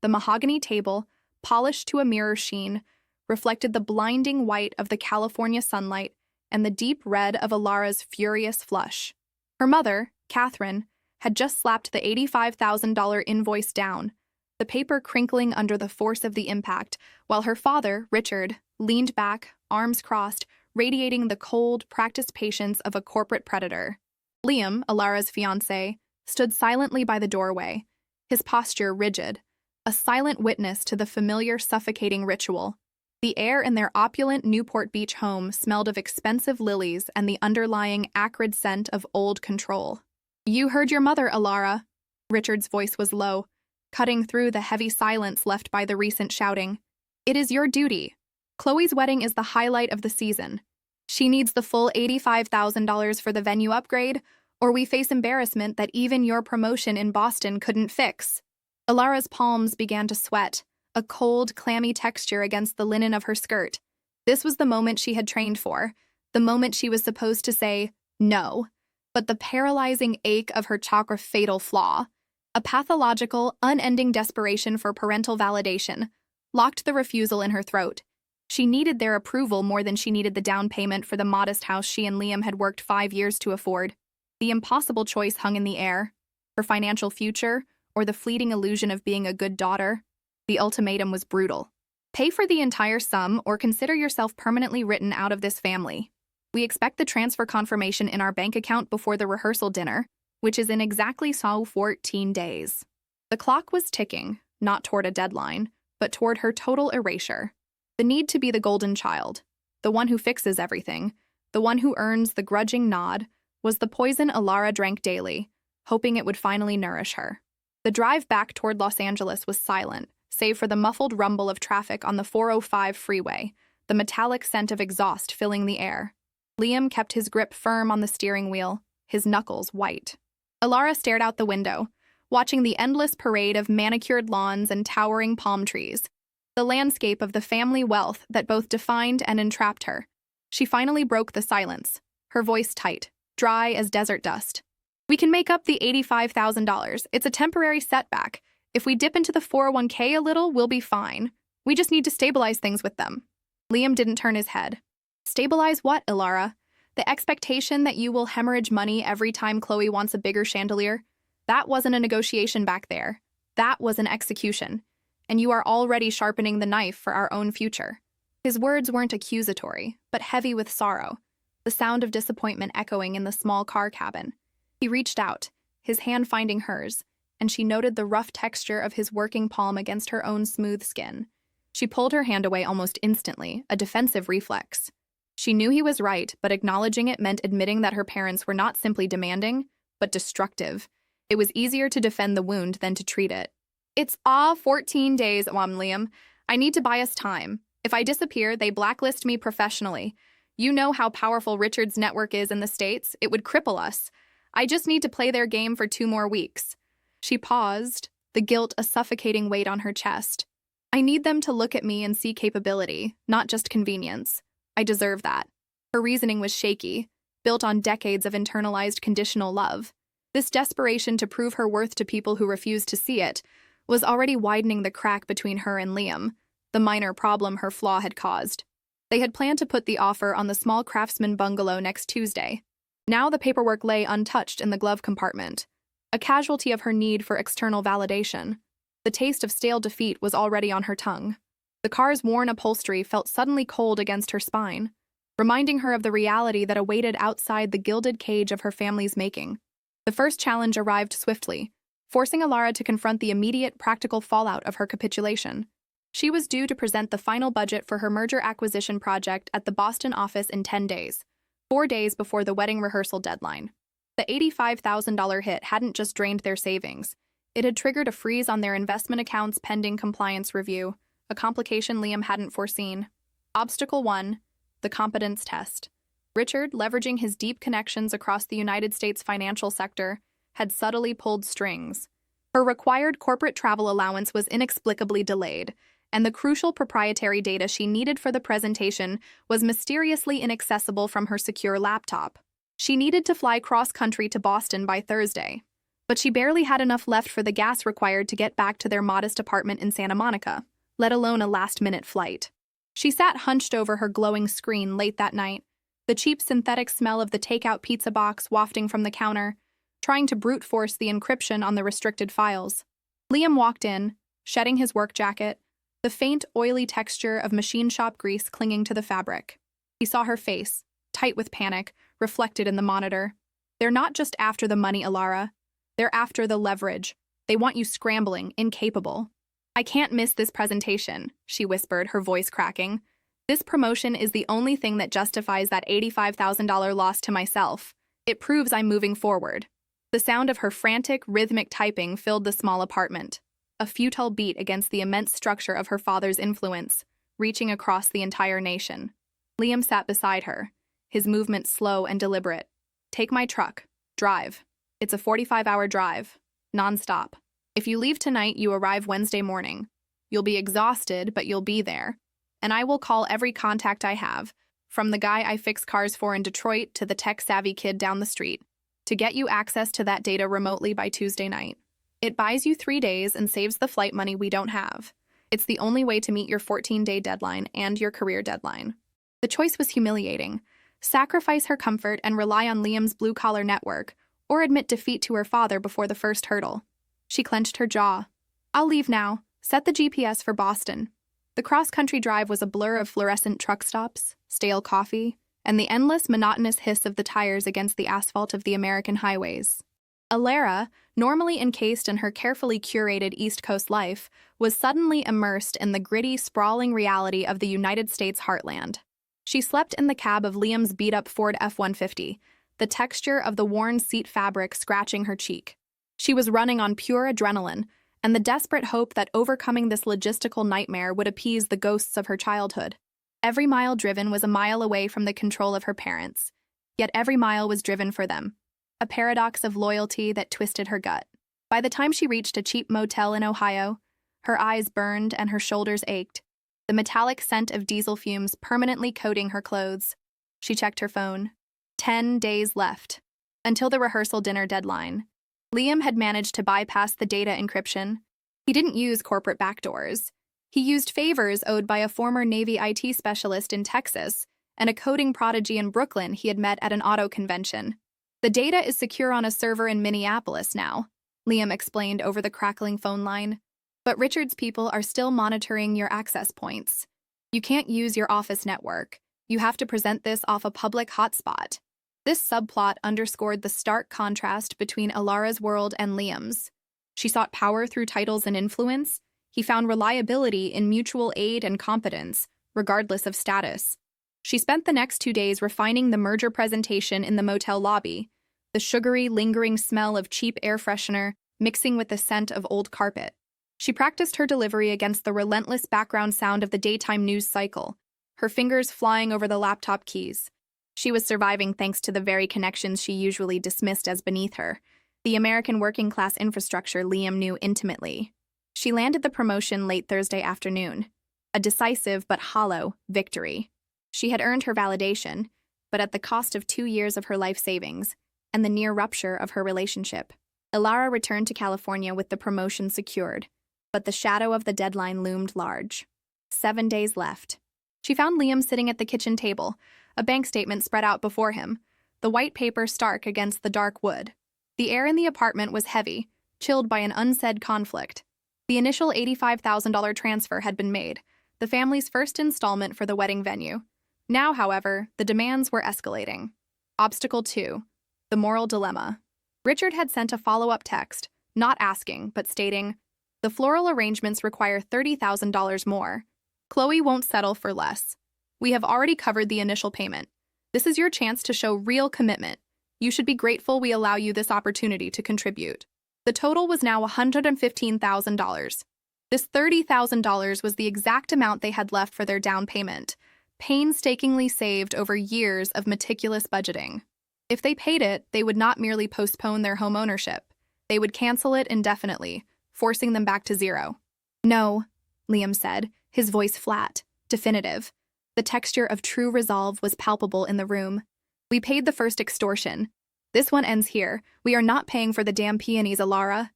The mahogany table, polished to a mirror sheen, reflected the blinding white of the California sunlight and the deep red of Alara's furious flush. Her mother, Catherine, had just slapped the $85,000 invoice down, the paper crinkling under the force of the impact, while her father, Richard, leaned back, arms crossed, radiating the cold, practiced patience of a corporate predator. Liam, Alara's fiancé, stood silently by the doorway, his posture rigid, a silent witness to the familiar suffocating ritual. The air in their opulent Newport Beach home smelled of expensive lilies and the underlying acrid scent of old control. "You heard your mother, Alara." Richard's voice was low, cutting through the heavy silence left by the recent shouting. "It is your duty. Chloe's wedding is the highlight of the season. She needs the full $85,000 for the venue upgrade, or we face embarrassment that even your promotion in Boston couldn't fix." Alara's palms began to sweat, a cold, clammy texture against the linen of her skirt. This was the moment she had trained for, the moment she was supposed to say no. But the paralyzing ache of her chakra fatal flaw, a pathological, unending desperation for parental validation, locked the refusal in her throat. She needed their approval more than she needed the down payment for the modest house she and Liam had worked 5 years to afford. The impossible choice hung in the air: her financial future or the fleeting illusion of being a good daughter. The ultimatum was brutal. Pay for the entire sum or consider yourself permanently written out of this family. We expect the transfer confirmation in our bank account before the rehearsal dinner, which is in exactly 14 days. The clock was ticking, not toward a deadline, but toward her total erasure. The need to be the golden child, the one who fixes everything, the one who earns the grudging nod, was the poison Alara drank daily, hoping it would finally nourish her. The drive back toward Los Angeles was silent, save for the muffled rumble of traffic on the 405 freeway, the metallic scent of exhaust filling the air. Liam kept his grip firm on the steering wheel, his knuckles white. Alara stared out the window, watching the endless parade of manicured lawns and towering palm trees, the landscape of the family wealth that both defined and entrapped her. She finally broke the silence, her voice tight, dry as desert dust. "We can make up the $85,000. It's a temporary setback. If we dip into the 401k a little, we'll be fine. We just need to stabilize things with them." Liam didn't turn his head. "Stabilize what, Alara? The expectation that you will hemorrhage money every time Chloe wants a bigger chandelier? That wasn't a negotiation back there. That was an execution. And you are already sharpening the knife for our own future." His words weren't accusatory, but heavy with sorrow, the sound of disappointment echoing in the small car cabin. He reached out, his hand finding hers, and she noted the rough texture of his working palm against her own smooth skin. She pulled her hand away almost instantly, a defensive reflex. She knew he was right, but acknowledging it meant admitting that her parents were not simply demanding, but destructive. It was easier to defend the wound than to treat it. "It's 14 days, Liam. I need to buy us time. If I disappear, they blacklist me professionally. You know how powerful Richard's network is in the States. It would cripple us. I just need to play their game for 2 more weeks." She paused, the guilt a suffocating weight on her chest. "I need them to look at me and see capability, not just convenience. I deserve that." Her reasoning was shaky, built on decades of internalized conditional love. This desperation to prove her worth to people who refused to see it was already widening the crack between her and Liam, the minor problem her flaw had caused. They had planned to put the offer on the small craftsman bungalow next Tuesday. Now the paperwork lay untouched in the glove compartment, a casualty of her need for external validation. The taste of stale defeat was already on her tongue. The car's worn upholstery felt suddenly cold against her spine, reminding her of the reality that awaited outside the gilded cage of her family's making. The first challenge arrived swiftly, forcing Alara to confront the immediate practical fallout of her capitulation. She was due to present the final budget for her merger acquisition project at the Boston office in 10 days, 4 days before the wedding rehearsal deadline. The $85,000 hit hadn't just drained their savings. It had triggered a freeze on their investment accounts pending compliance review, a complication Liam hadn't foreseen. Obstacle 1, the competence test. Richard, leveraging his deep connections across the United States financial sector, had subtly pulled strings. Her required corporate travel allowance was inexplicably delayed, and the crucial proprietary data she needed for the presentation was mysteriously inaccessible from her secure laptop. She needed to fly cross-country to Boston by Thursday. but she barely had enough left for the gas required to get back to their modest apartment in Santa Monica, let alone a last-minute flight. She sat hunched over her glowing screen late that night, the cheap synthetic smell of the takeout pizza box wafting from the counter, trying to brute force the encryption on the restricted files. Liam walked in, shedding his work jacket, the faint, oily texture of machine shop grease clinging to the fabric. He saw her face, tight with panic, reflected in the monitor. They're not just after the money, Alara. They're after the leverage. They want you scrambling, incapable. I can't miss this presentation, she whispered, her voice cracking. This promotion is the only thing that justifies that $85,000 loss to myself. It proves I'm moving forward. The sound of her frantic, rhythmic typing filled the small apartment, a futile beat against the immense structure of her father's influence, reaching across the entire nation. Liam sat beside her, his movements slow and deliberate. Take my truck. Drive. It's a 45-hour drive. Non-stop. If you leave tonight, you arrive Wednesday morning. You'll be exhausted, but you'll be there. And I will call every contact I have, from the guy I fix cars for in Detroit to the tech-savvy kid down the street, to get you access to that data remotely by Tuesday night. It buys you 3 days and saves the flight money we don't have. It's the only way to meet your 14-day deadline and your career deadline. The choice was humiliating. Sacrifice her comfort and rely on Liam's blue-collar network, or admit defeat to her father before the first hurdle. She clenched her jaw. I'll leave now. Set the GPS for Boston. The cross-country drive was a blur of fluorescent truck stops, stale coffee, and the endless, monotonous hiss of the tires against the asphalt of the American highways. Alara, normally encased in her carefully curated East Coast life, was suddenly immersed in the gritty, sprawling reality of the United States heartland. She slept in the cab of Liam's beat-up Ford F-150, the texture of the worn seat fabric scratching her cheek. She was running on pure adrenaline, and the desperate hope that overcoming this logistical nightmare would appease the ghosts of her childhood. Every mile driven was a mile away from the control of her parents, yet every mile was driven for them, a paradox of loyalty that twisted her gut. By the time she reached a cheap motel in Ohio, her eyes burned and her shoulders ached, the metallic scent of diesel fumes permanently coating her clothes. She checked her phone. 10 days left, until the rehearsal dinner deadline. Liam had managed to bypass the data encryption. He didn't use corporate backdoors. He used favors owed by a former Navy IT specialist in Texas and a coding prodigy in Brooklyn he had met at an auto convention. The data is secure on a server in Minneapolis now, Liam explained over the crackling phone line. But Richard's people are still monitoring your access points. You can't use your office network. You have to present this off a public hotspot. This subplot underscored the stark contrast between Alara's world and Liam's. She sought power through titles and influence. He found reliability in mutual aid and competence, regardless of status. She spent the next 2 days refining the merger presentation in the motel lobby, the sugary, lingering smell of cheap air freshener mixing with the scent of old carpet. She practiced her delivery against the relentless background sound of the daytime news cycle, her fingers flying over the laptop keys. She was surviving thanks to the very connections she usually dismissed as beneath her, the American working-class infrastructure Liam knew intimately. She landed the promotion late Thursday afternoon, a decisive but hollow victory. She had earned her validation, but at the cost of 2 years of her life savings and the near rupture of her relationship. Alara returned to California with the promotion secured, but the shadow of the deadline loomed large. 7 days left. She found Liam sitting at the kitchen table, a bank statement spread out before him, the white paper stark against the dark wood. The air in the apartment was heavy, chilled by an unsaid conflict. The initial $85,000 transfer had been made, the family's first installment for the wedding venue. Now, however, the demands were escalating. Obstacle 2, the moral dilemma. Richard had sent a follow-up text, not asking, but stating, "The floral arrangements require $30,000 more. Chloe won't settle for less. We have already covered the initial payment. This is your chance to show real commitment. You should be grateful we allow you this opportunity to contribute." The total was now $115,000. This $30,000 was the exact amount they had left for their down payment, painstakingly saved over years of meticulous budgeting. If they paid it, they would not merely postpone their home ownership. They would cancel it indefinitely, forcing them back to zero. "No," Liam said, his voice flat, definitive. The texture of true resolve was palpable in the room. "We paid the first extortion. This one ends here. We are not paying for the damn peonies, Alara.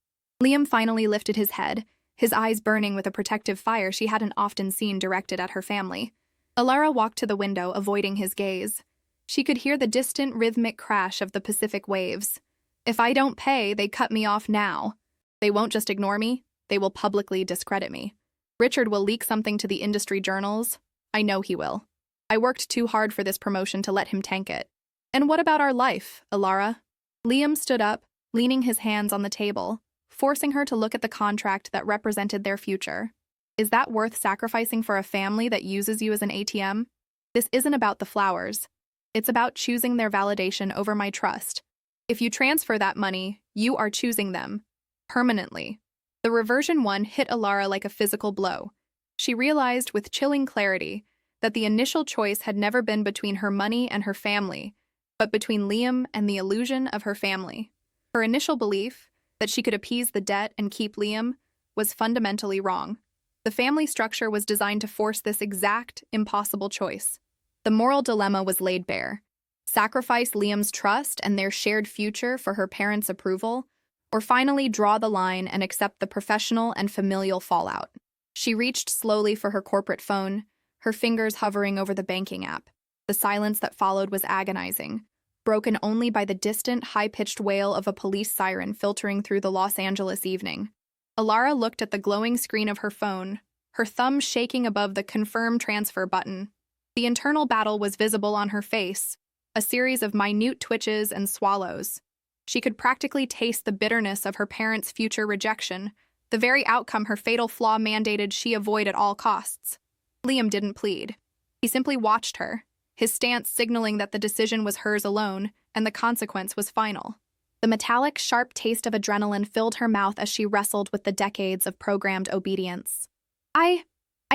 Liam finally lifted his head, his eyes burning with a protective fire she hadn't often seen directed at her family. Alara walked to the window, avoiding his gaze. She could hear the distant rhythmic crash of the Pacific waves. If I don't pay, they cut me off now. They won't just ignore me, they will publicly discredit me. Richard will leak something to the industry journals. I know he will. I worked too hard for this promotion to let him tank it. And what about our life, Alara? Liam stood up, leaning his hands on the table, forcing her to look at the contract that represented their future. Is that worth sacrificing for a family that uses you as an ATM? This isn't about the flowers. It's about choosing their validation over my trust. If you transfer that money, you are choosing them. Permanently. The reversion one hit Alara like a physical blow. She realized with chilling clarity that the initial choice had never been between her money and her family, but between Liam and the illusion of her family. Her initial belief that she could appease the debt and keep Liam was fundamentally wrong. The family structure was designed to force this exact, impossible choice. The moral dilemma was laid bare. Sacrifice Liam's trust and their shared future for her parents' approval, or finally draw the line and accept the professional and familial fallout. She reached slowly for her corporate phone, her fingers hovering over the banking app. The silence that followed was agonizing, broken only by the distant, high-pitched wail of a police siren filtering through the Los Angeles evening. Alara looked at the glowing screen of her phone, her thumb shaking above the confirm transfer button. The internal battle was visible on her face, a series of minute twitches and swallows. She could practically taste the bitterness of her parents' future rejection, the very outcome her fatal flaw mandated she avoid at all costs. Liam didn't plead. He simply watched her, his stance signaling that the decision was hers alone, and the consequence was final. The metallic, sharp taste of adrenaline filled her mouth as she wrestled with the decades of programmed obedience. I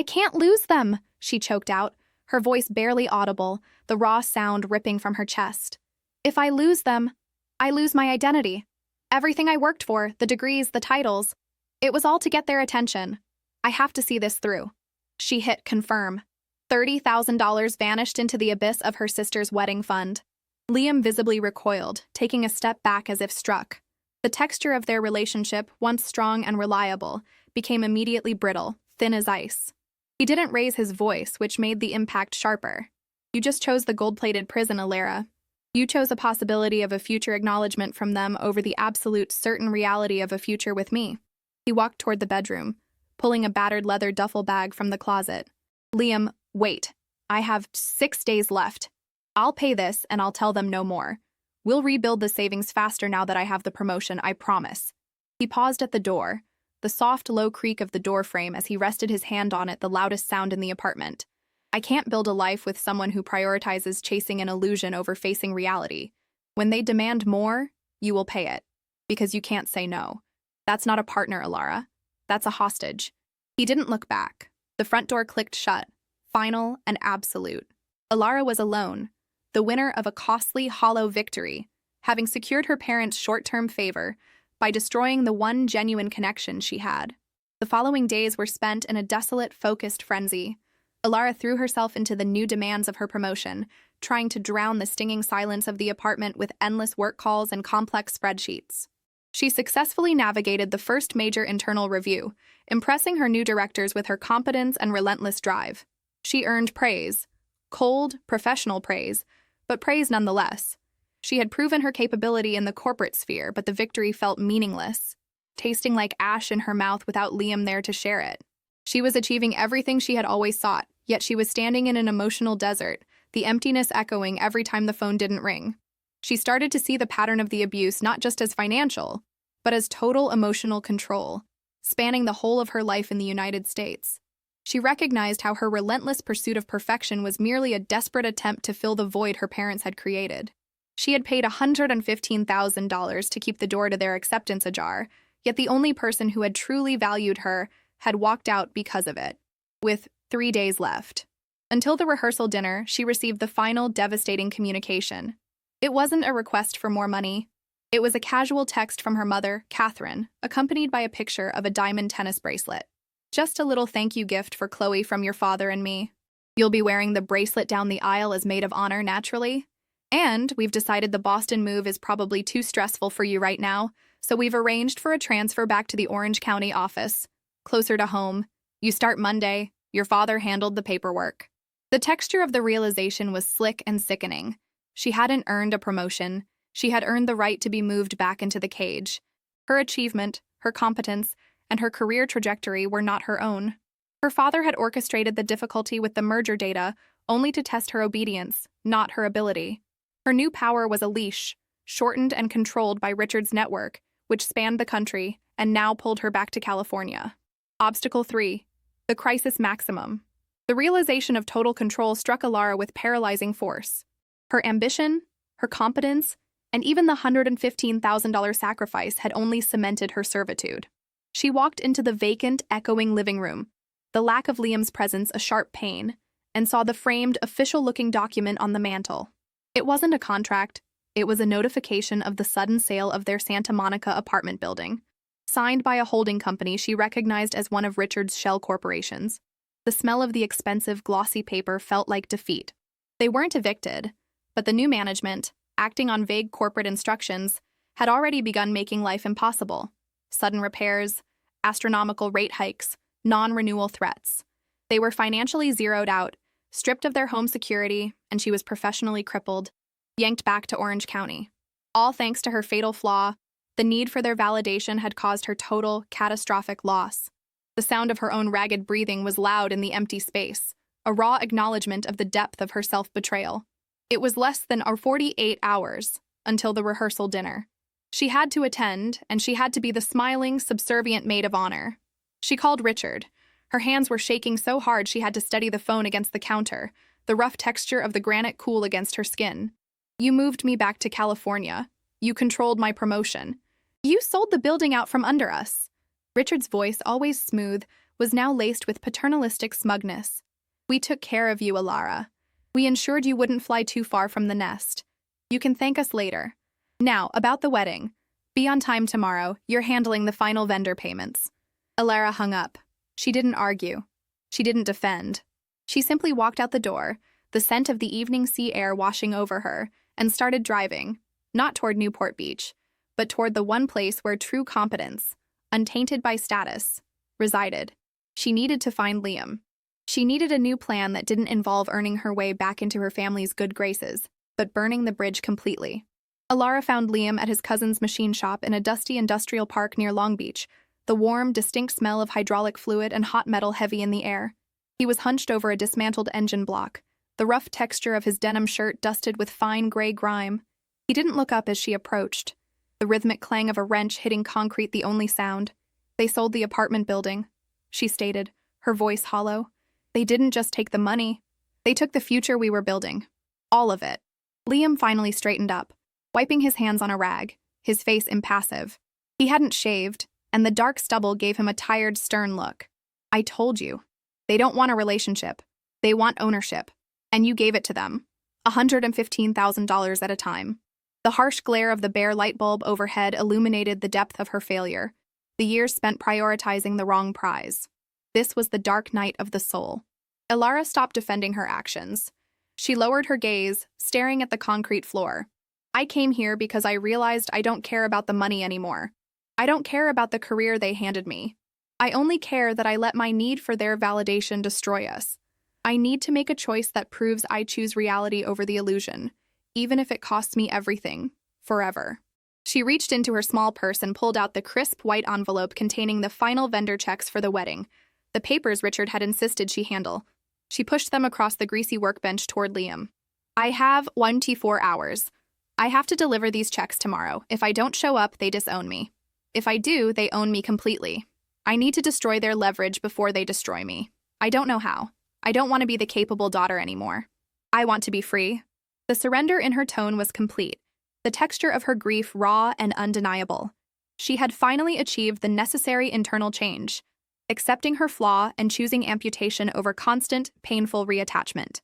can't lose them, she choked out, her voice barely audible, the raw sound ripping from her chest. If I lose them, I lose my identity. Everything I worked for, the degrees, the titles. It was all to get their attention. I have to see this through. She hit confirm. $30,000 vanished into the abyss of her sister's wedding fund. Liam visibly recoiled, taking a step back as if struck. The texture of their relationship, once strong and reliable, became immediately brittle, thin as ice. He didn't raise his voice, which made the impact sharper. You just chose the gold-plated prison, Alara. You chose a possibility of a future acknowledgement from them over the absolute certain reality of a future with me. He walked toward the bedroom, pulling a battered leather duffel bag from the closet. Liam, wait. I have 6 days left. I'll pay this, and I'll tell them no more. We'll rebuild the savings faster now that I have the promotion, I promise. He paused at the door, the soft, low creak of the door frame as he rested his hand on it, the loudest sound in the apartment. I can't build a life with someone who prioritizes chasing an illusion over facing reality. When they demand more, you will pay it. Because you can't say no. That's not a partner, Alara. That's a hostage. He didn't look back. The front door clicked shut, final and absolute. Alara was alone, the winner of a costly, hollow victory, having secured her parents' short-term favor by destroying the one genuine connection she had. The following days were spent in a desolate, focused frenzy. Alara threw herself into the new demands of her promotion, trying to drown the stinging silence of the apartment with endless work calls and complex spreadsheets. She successfully navigated the first major internal review, impressing her new directors with her competence and relentless drive. She earned praise. Cold, professional praise, but praise nonetheless. She had proven her capability in the corporate sphere, but the victory felt meaningless, tasting like ash in her mouth without Liam there to share it. She was achieving everything she had always sought, yet she was standing in an emotional desert, the emptiness echoing every time the phone didn't ring. She started to see the pattern of the abuse not just as financial, but as total emotional control, spanning the whole of her life in the United States. She recognized how her relentless pursuit of perfection was merely a desperate attempt to fill the void her parents had created. She had paid $115,000 to keep the door to their acceptance ajar, yet the only person who had truly valued her had walked out because of it, with 3 days left. Until the rehearsal dinner, she received the final devastating communication. It wasn't a request for more money. It was a casual text from her mother, Catherine, accompanied by a picture of a diamond tennis bracelet. Just a little thank you gift for Chloe from your father and me. You'll be wearing the bracelet down the aisle as maid of honor, naturally. And we've decided the Boston move is probably too stressful for you right now, so we've arranged for a transfer back to the Orange County office, closer to home. You start Monday. Your father handled the paperwork. The texture of the realization was slick and sickening. She hadn't earned a promotion. She had earned the right to be moved back into the cage. Her achievement, her competence, and her career trajectory were not her own. Her father had orchestrated the difficulty with the merger data only to test her obedience, not her ability. Her new power was a leash, shortened and controlled by Richard's network, which spanned the country and now pulled her back to California. Obstacle 3. The crisis maximum. The realization of total control struck Alara with paralyzing force. Her ambition, her competence, and even the $115,000 sacrifice had only cemented her servitude. She walked into the vacant, echoing living room, the lack of Liam's presence a sharp pain, and saw the framed, official-looking document on the mantel. It wasn't a contract. It was a notification of the sudden sale of their Santa Monica apartment building, signed by a holding company she recognized as one of Richard's shell corporations. The smell of the expensive, glossy paper felt like defeat. They weren't evicted, but the new management, acting on vague corporate instructions, had already begun making life impossible. Sudden repairs, astronomical rate hikes, non-renewal threats. They were financially zeroed out, stripped of their home security, and she was professionally crippled, yanked back to Orange County. All thanks to her fatal flaw, the need for their validation had caused her total, catastrophic loss. The sound of her own ragged breathing was loud in the empty space, a raw acknowledgement of the depth of her self-betrayal. It was less than 48 hours until the rehearsal dinner. She had to attend, and she had to be the smiling, subservient maid of honor. She called Richard. Her hands were shaking so hard she had to steady the phone against the counter, the rough texture of the granite cool against her skin. You moved me back to California. You controlled my promotion. You sold the building out from under us. Richard's voice, always smooth, was now laced with paternalistic smugness. We took care of you, Alara. We ensured you wouldn't fly too far from the nest. You can thank us later. Now, about the wedding. Be on time tomorrow. You're handling the final vendor payments. Alara hung up. She didn't argue. She didn't defend. She simply walked out the door, the scent of the evening sea air washing over her, and started driving, not toward Newport Beach, but toward the one place where true competence, untainted by status, resided. She needed to find Liam. She needed a new plan that didn't involve earning her way back into her family's good graces, but burning the bridge completely. Alara found Liam at his cousin's machine shop in a dusty industrial park near Long Beach, the warm, distinct smell of hydraulic fluid and hot metal heavy in the air. He was hunched over a dismantled engine block, the rough texture of his denim shirt dusted with fine gray grime. He didn't look up as she approached, the rhythmic clang of a wrench hitting concrete the only sound. They sold the apartment building, she stated, her voice hollow. They didn't just take the money. They took the future we were building. All of it. Liam finally straightened up, wiping his hands on a rag, his face impassive. He hadn't shaved, and the dark stubble gave him a tired, stern look. I told you. They don't want a relationship. They want ownership. And you gave it to them. $115,000 at a time. The harsh glare of the bare light bulb overhead illuminated the depth of her failure, the years spent prioritizing the wrong prize. This was the dark night of the soul. Alara stopped defending her actions. She lowered her gaze, staring at the concrete floor. I came here because I realized I don't care about the money anymore. I don't care about the career they handed me. I only care that I let my need for their validation destroy us. I need to make a choice that proves I choose reality over the illusion, even if it costs me everything, forever. She reached into her small purse and pulled out the crisp white envelope containing the final vendor checks for the wedding, the papers Richard had insisted she handle. She pushed them across the greasy workbench toward Liam. I have 24 hours. I have to deliver these checks tomorrow. If I don't show up, they disown me. If I do, they own me completely. I need to destroy their leverage before they destroy me. I don't know how. I don't want to be the capable daughter anymore. I want to be free. The surrender in her tone was complete, the texture of her grief raw and undeniable. She had finally achieved the necessary internal change, accepting her flaw and choosing amputation over constant, painful reattachment.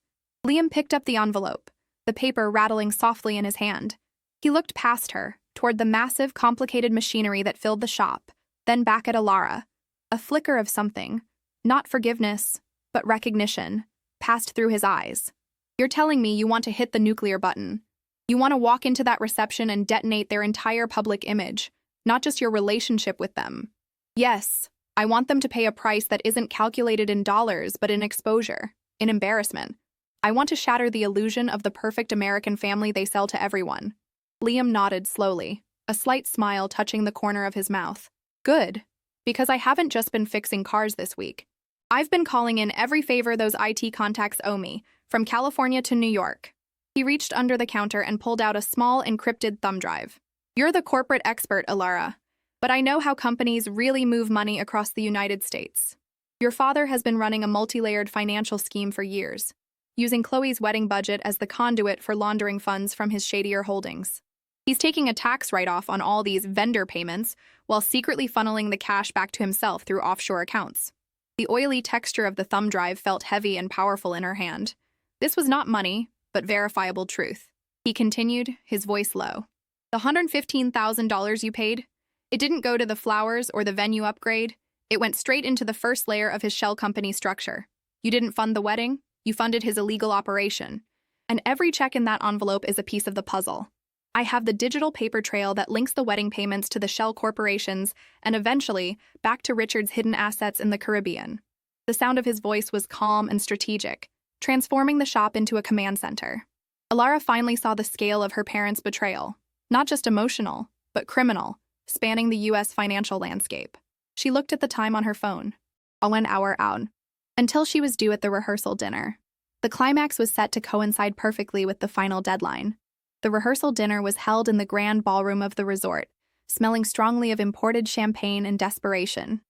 Liam picked up the envelope, the paper rattling softly in his hand. He looked past her, toward the massive, complicated machinery that filled the shop, then back at Alara. A flicker of something, not forgiveness, but recognition, passed through his eyes. You're telling me you want to hit the nuclear button. You want to walk into that reception and detonate their entire public image, not just your relationship with them. Yes, I want them to pay a price that isn't calculated in dollars, but in exposure, in embarrassment. I want to shatter the illusion of the perfect American family they sell to everyone. Liam nodded slowly, a slight smile touching the corner of his mouth. Good, because I haven't just been fixing cars this week. I've been calling in every favor those IT contacts owe me, from California to New York. He reached under the counter and pulled out a small, encrypted thumb drive. You're the corporate expert, Alara, but I know how companies really move money across the United States. Your father has been running a multi-layered financial scheme for years, using Chloe's wedding budget as the conduit for laundering funds from his shadier holdings. He's taking a tax write-off on all these vendor payments while secretly funneling the cash back to himself through offshore accounts. The oily texture of the thumb drive felt heavy and powerful in her hand. This was not money, but verifiable truth. He continued, his voice low. The $115,000 you paid? It didn't go to the flowers or the venue upgrade. It went straight into the first layer of his shell company structure. You didn't fund the wedding, you funded his illegal operation. And every check in that envelope is a piece of the puzzle. I have the digital paper trail that links the wedding payments to the shell corporations and eventually back to Richard's hidden assets in the Caribbean. The sound of his voice was calm and strategic, transforming the shop into a command center. Alara finally saw the scale of her parents' betrayal, not just emotional, but criminal, spanning the U.S. financial landscape. She looked at the time on her phone. 1 hour out. Until she was due at the rehearsal dinner. The climax was set to coincide perfectly with the final deadline. The rehearsal dinner was held in the grand ballroom of the resort, smelling strongly of imported champagne and desperation.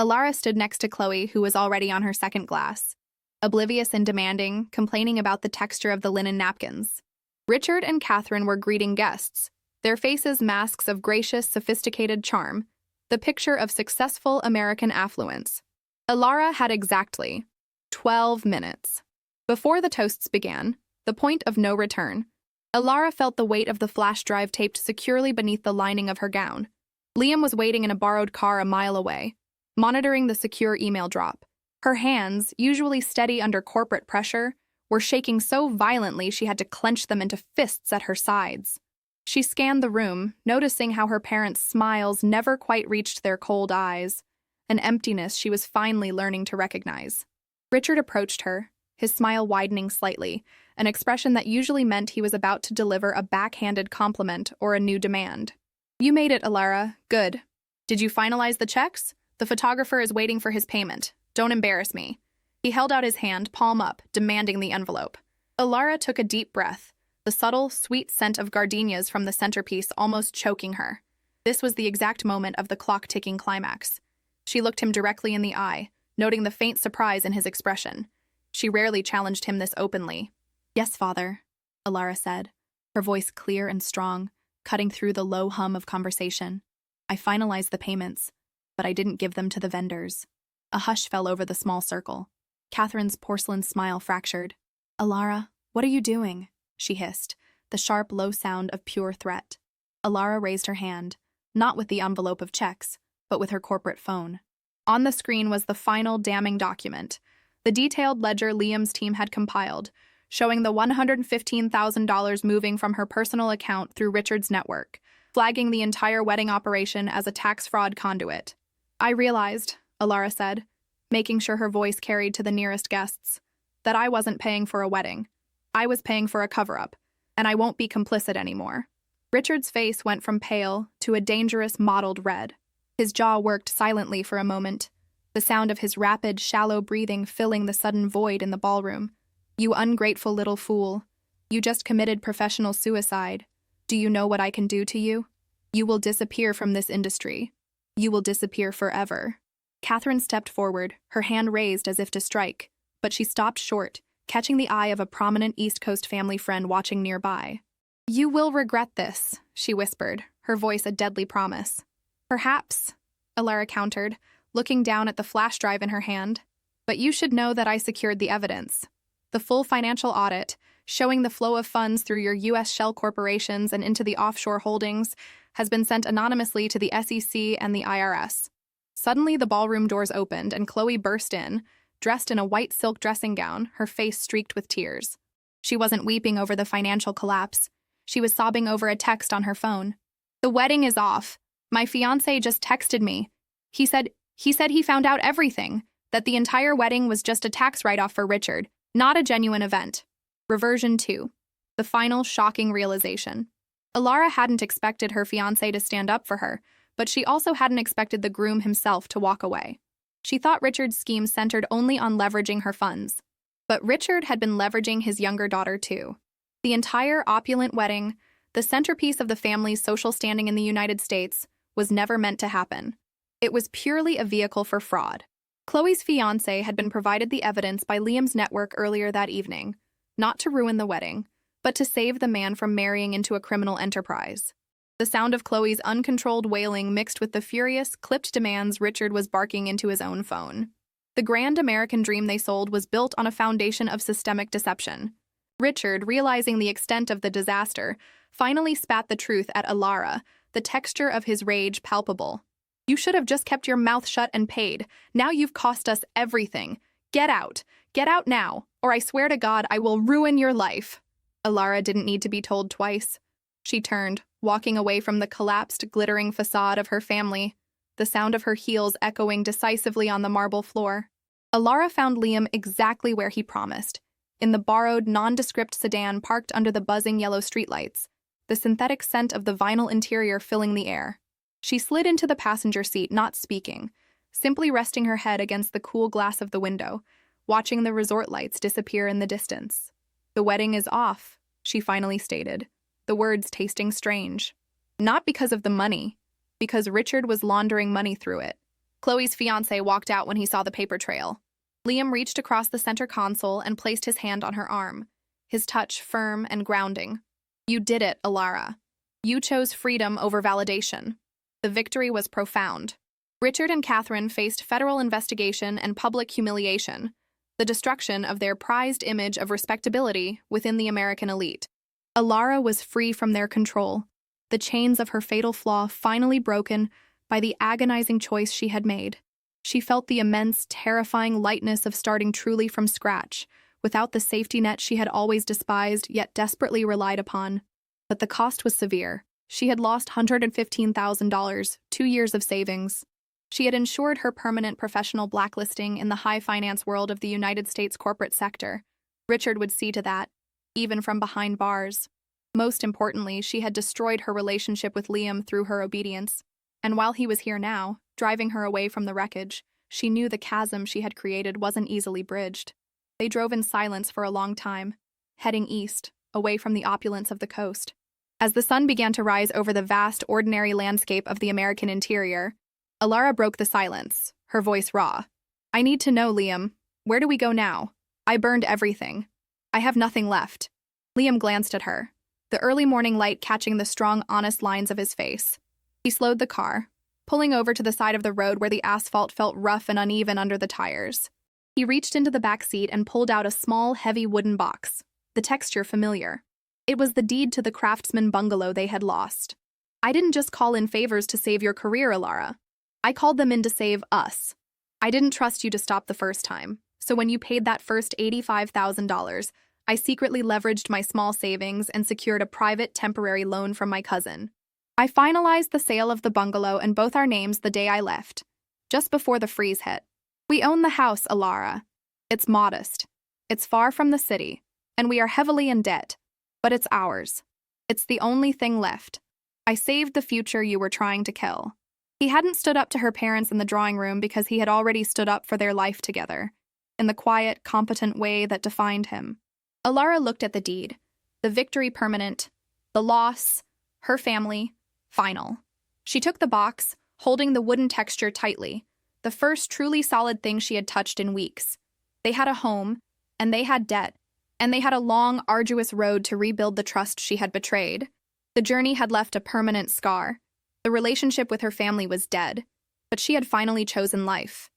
Alara stood next to Chloe, who was already on her second glass, oblivious and demanding, complaining about the texture of the linen napkins. Richard and Catherine were greeting guests, their faces masks of gracious, sophisticated charm, the picture of successful American affluence. Alara had exactly 12 minutes. Before the toasts began, the point of no return, Alara felt the weight of the flash drive taped securely beneath the lining of her gown. Liam was waiting in a borrowed car a mile away, monitoring the secure email drop. Her hands, usually steady under corporate pressure, were shaking so violently she had to clench them into fists at her sides. She scanned the room, noticing how her parents' smiles never quite reached their cold eyes, an emptiness she was finally learning to recognize. Richard approached her, his smile widening slightly, an expression that usually meant he was about to deliver a backhanded compliment or a new demand. You made it, Alara. Good. Did you finalize the checks? The photographer is waiting for his payment. Don't embarrass me. He held out his hand, palm up, demanding the envelope. Alara took a deep breath, the subtle, sweet scent of gardenias from the centerpiece almost choking her. This was the exact moment of the clock-ticking climax. She looked him directly in the eye, noting the faint surprise in his expression. She rarely challenged him this openly. Yes, father, Alara said, her voice clear and strong, cutting through the low hum of conversation. I finalized the payments, but I didn't give them to the vendors. A hush fell over the small circle. Catherine's porcelain smile fractured. Alara, what are you doing? She hissed, the sharp, low sound of pure threat. Alara raised her hand, not with the envelope of checks, but with her corporate phone. On the screen was the final damning document, the detailed ledger Liam's team had compiled, showing the $115,000 moving from her personal account through Richard's network, flagging the entire wedding operation as a tax fraud conduit. I realized, Alara said, making sure her voice carried to the nearest guests, that I wasn't paying for a wedding. I was paying for a cover-up, and I won't be complicit anymore. Richard's face went from pale to a dangerous mottled red. His jaw worked silently for a moment, the sound of his rapid, shallow breathing filling the sudden void in the ballroom. You ungrateful little fool. You just committed professional suicide. Do you know what I can do to you? You will disappear from this industry. You will disappear forever. Catherine stepped forward, her hand raised as if to strike, but she stopped short, catching the eye of a prominent East Coast family friend watching nearby. You will regret this, she whispered, her voice a deadly promise. Perhaps, Alara countered, looking down at the flash drive in her hand. But you should know that I secured the evidence. The full financial audit, showing the flow of funds through your U.S. shell corporations and into the offshore holdings, has been sent anonymously to the SEC and the IRS. Suddenly, the ballroom doors opened and Chloe burst in, dressed in a white silk dressing gown, her face streaked with tears. She wasn't weeping over the financial collapse. She was sobbing over a text on her phone. "The wedding is off. My fiancé just texted me. He said he found out everything, that the entire wedding was just a tax write-off for Richard, not a genuine event." Reversion 2. The final shocking realization. Alara hadn't expected her fiancé to stand up for her, but she also hadn't expected the groom himself to walk away. She thought Richard's scheme centered only on leveraging her funds. But Richard had been leveraging his younger daughter too. The entire opulent wedding, the centerpiece of the family's social standing in the United States, was never meant to happen. It was purely a vehicle for fraud. Chloe's fiancé had been provided the evidence by Liam's network earlier that evening, not to ruin the wedding, but to save the man from marrying into a criminal enterprise. The sound of Chloe's uncontrolled wailing mixed with the furious, clipped demands Richard was barking into his own phone. The grand American dream they sold was built on a foundation of systemic deception. Richard, realizing the extent of the disaster, finally spat the truth at Alara, the texture of his rage palpable. "You should have just kept your mouth shut and paid. Now you've cost us everything. Get out. Get out now, or I swear to God I will ruin your life." Alara didn't need to be told twice. She turned, walking away from the collapsed, glittering facade of her family, the sound of her heels echoing decisively on the marble floor. Alara found Liam exactly where he promised, in the borrowed, nondescript sedan parked under the buzzing yellow streetlights, the synthetic scent of the vinyl interior filling the air. She slid into the passenger seat, not speaking, simply resting her head against the cool glass of the window, watching the resort lights disappear in the distance. "The wedding is off," she finally stated, the words tasting strange. Not because of the money, because Richard was laundering money through it. Chloe's fiancé walked out when he saw the paper trail. Liam reached across the center console and placed his hand on her arm, his touch firm and grounding. "You did it, Alara. You chose freedom over validation." The victory was profound. Richard and Catherine faced federal investigation and public humiliation, the destruction of their prized image of respectability within the American elite. Alara was free from their control, the chains of her fatal flaw finally broken by the agonizing choice she had made. She felt the immense, terrifying lightness of starting truly from scratch, without the safety net she had always despised yet desperately relied upon. But the cost was severe. She had lost $115,000, 2 years of savings. She had ensured her permanent professional blacklisting in the high finance world of the United States corporate sector. Richard would see to that, even from behind bars. Most importantly, she had destroyed her relationship with Liam through her obedience. And while he was here now, driving her away from the wreckage, she knew the chasm she had created wasn't easily bridged. They drove in silence for a long time, heading east, away from the opulence of the coast. As the sun began to rise over the vast, ordinary landscape of the American interior, Alara broke the silence, her voice raw. "I need to know, Liam. Where do we go now? I burned everything. I have nothing left." Liam glanced at her, the early morning light catching the strong, honest lines of his face. He slowed the car, pulling over to the side of the road where the asphalt felt rough and uneven under the tires. He reached into the back seat and pulled out a small, heavy wooden box, the texture familiar. It was the deed to the craftsman bungalow they had lost. "I didn't just call in favors to save your career, Alara. I called them in to save us. I didn't trust you to stop the first time, so when you paid that first $85,000, I secretly leveraged my small savings and secured a private, temporary loan from my cousin. I finalized the sale of the bungalow and both our names the day I left, just before the freeze hit. We own the house, Alara. It's modest. It's far from the city, and we are heavily in debt. But it's ours. It's the only thing left. I saved the future you were trying to kill." He hadn't stood up to her parents in the drawing room because he had already stood up for their life together, in the quiet, competent way that defined him. Alara looked at the deed, the victory permanent, the loss, her family, final. She took the box, holding the wooden texture tightly, the first truly solid thing she had touched in weeks. They had a home, and they had debt, and they had a long, arduous road to rebuild the trust she had betrayed. The journey had left a permanent scar. The relationship with her family was dead, but she had finally chosen life.